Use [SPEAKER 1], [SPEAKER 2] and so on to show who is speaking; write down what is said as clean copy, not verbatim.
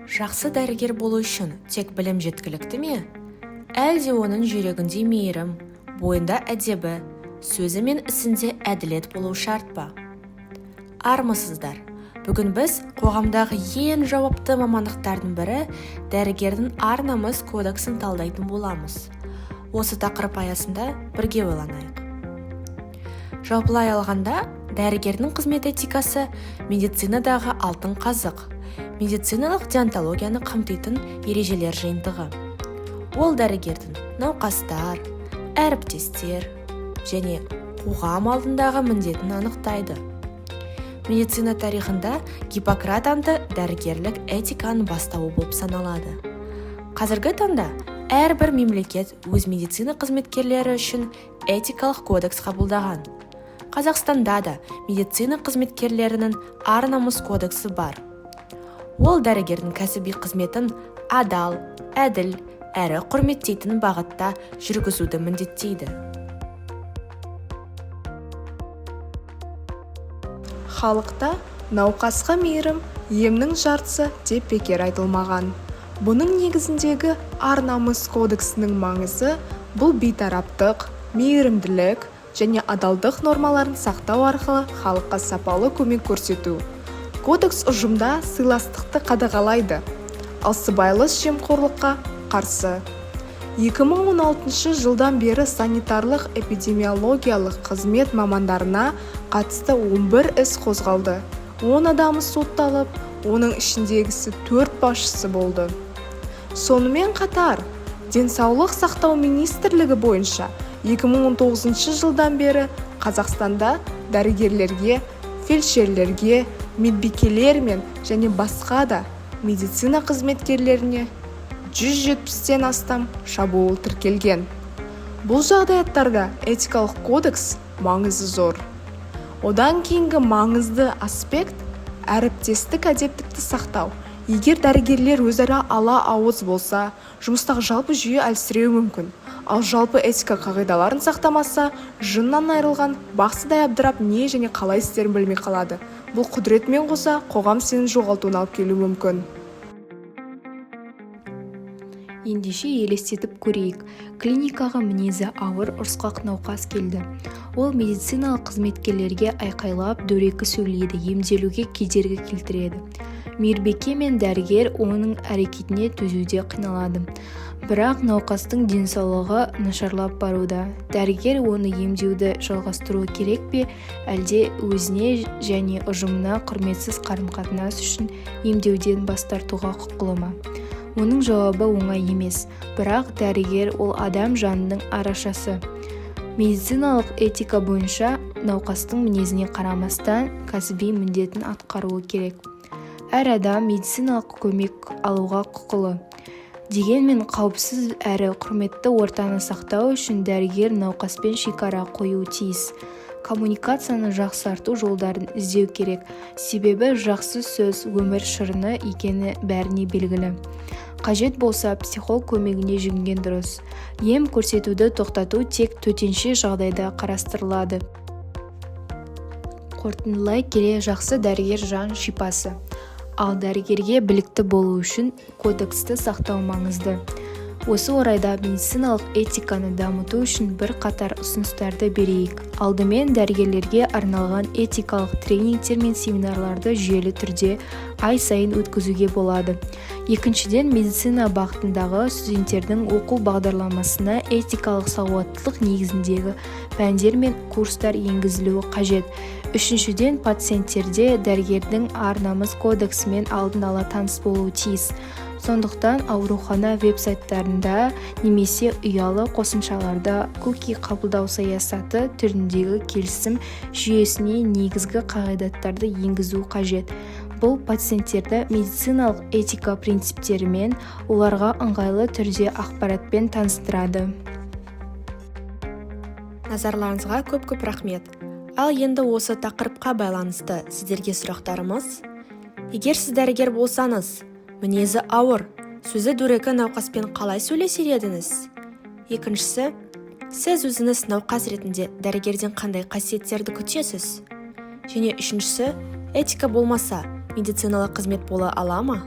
[SPEAKER 1] Жақсы дәрігер болу үшін тек білім жеткілікті ме? Әлде оның жүрегінде мейірім, бойында әдебі, сөзі мен ісінде әділет болу шарт па? Армысыздар, бүгін біз қоғамдағы ең жауапты мамандықтардың бірі дәрігердің ар-намыс кодексін талдайтын боламыз. Осы тақырып аясында бірге ойланайық. Жалпылай алғанда, дәрігердің қызмет этикасы медицинадағы алтын қазық, медициналық деонтологияны қамтитын ережелер жиынтығы. Ол дәрігердің науқастар, әріптестер және қоғам алдындағы міндетін анықтайды. Медицина тарихында Гиппократ анты дәрігерлік этиканың бастауы болып саналады. Қазіргі таңда әрбір мемлекет өз медицина қызметкерлері үшін этикалық кодекс қабылдаған. Қазақстанда да медицина қызметкерлерінің ар-намыс кодексі бар. Ол дәрігердің кәсіби қызметін адал, әділ, әрі құрметтейтін бағытта жүргізуді міндеттейді.
[SPEAKER 2] Халықта науқасқа мейірім емнің жартысы деп бекер айтылмаған. Бұның негізіндегі ар-намыс кодексінің маңызы бұл бейтараптық, мейірімділік және адалдық нормаларын сақтау арқылы халыққа сапалы көмек көрсету. Кодекс ұжымда сыйластықты қадағалайды, ал сыбайлас жемқорлыққа қарсы. 2016 жылдан бері санитарлық эпидемиологиялық қызмет мамандарына қатысты 11 іс қозғалды. 10 адамы сотталып, оның ішіндегісі 4 басшысы болды. Сонымен қатар, денсаулық сақтау министрлігі бойынша 2019 жылдан бері Қазақстанда дәрігерлерге, фельдшерлерге, медбикелер мен және басқа да медицина қызметкерлеріне 170-тен астам шабуыл тіркелген. Бұл жағдаяттарда этикалық кодекс маңызы зор. Одан кейінгі маңызды аспект әріптестік әдептікті сақтау. Егер дәрігерлер өзара ала ауыз болса, жұмыстағы жалпы жүйе әлсіреуі мүмкін. Ал жалпы этика қағидаларын сақтамаса, жыннан айырылған бақсыдай абдырап не және қалай істерін білмей қалады. Бұл құдіретмен қоса қоғам сенің жоғалтуына алып келуі мүмкін.
[SPEAKER 3] Ендеше елестетіп көрейік. Клиникаға мінезі ауыр ұрысқақ науқас келді. Ол медициналық қызметкерлерге айқайлап дөрекі сөйлейді, емделуге кедергі келтіреді. Мейірбике мен дәрігер оның әрекетіне төзуде қиналады. Бірақ науқастың денсаулығы нашарлап баруда. Дәрігер оны емдеуді жалғастыру керек пе, әлде өзіне және ұжымына құрметсіз қарым-қатынас үшін емдеуден бас тартуға құқылы ма? Оның жауабы оңай емес, бірақ дәрігер ол адам жанының арашасы. Медициналық этика бойынша науқастың мінезіне қарамастан кәсіби міндетін атқаруы керек. Әр адам медициналық көмек алуға құқылы. Дегенмен қауіпсіз әрі құрметті ортаны сақтау үшін дәрігер науқаспен шекара қою тиіс. Коммуникацияны жақсарту жолдарын іздеу керек, себебі жақсы сөз өмір шырыны екені бәріне белгілі. Қажет болса психолог көмегіне жүгінген дұрыс. Ем көрсетуді тоқтату тек төтенше жағдайда қарастырылады. Қорытындылай келе, жақсы дәрігер жан шипасы. Ал дәрігерге білікті болу үшін кодексті сақтау маңызды. Осы орайда медициналық этиканы дамыту үшін бір қатар ұсыныстарды берейік. Алдымен дәрігерлерге арналған этикалық тренингтер мен семинарларды жүйелі түрде ай сайын өткізуге болады. Екіншіден, медицина бағытындағы студенттердің оқу бағдарламасына этикалық сауаттылық негізіндегі пәндер мен курстар енгізілуі қажет. Үшіншіден, пациенттерде дәрігердің ар-намыс кодексімен алдын ала таныс болуы тиіс. Сондықтан аурухана веб-сайттарында немесе ұялы қосымшаларда куки қабылдау саясаты түріндегі келісім жүйесіне негізгі қағидаттарды енгізу қажет. Бұл пациенттерді медициналық этика принциптерімен оларға ыңғайлы түрде ақпаратпен таныстырады.
[SPEAKER 1] Назарларыңызға көп рахмет. Ал енді осы тақырыпқа байланысты сіздерге сұрақтарымыз. Егер сіз дәрігер болсаңыз, мінезі ауыр, сөзі дөрекі науқаспен қалай сөйлесер едіңіз? Екіншісі, сіз өзіңіз науқас ретінде дәрігерден қандай қасиеттерді күтесіз? Және үшіншісі, этика болмаса, медициналық қызмет бола ала ма?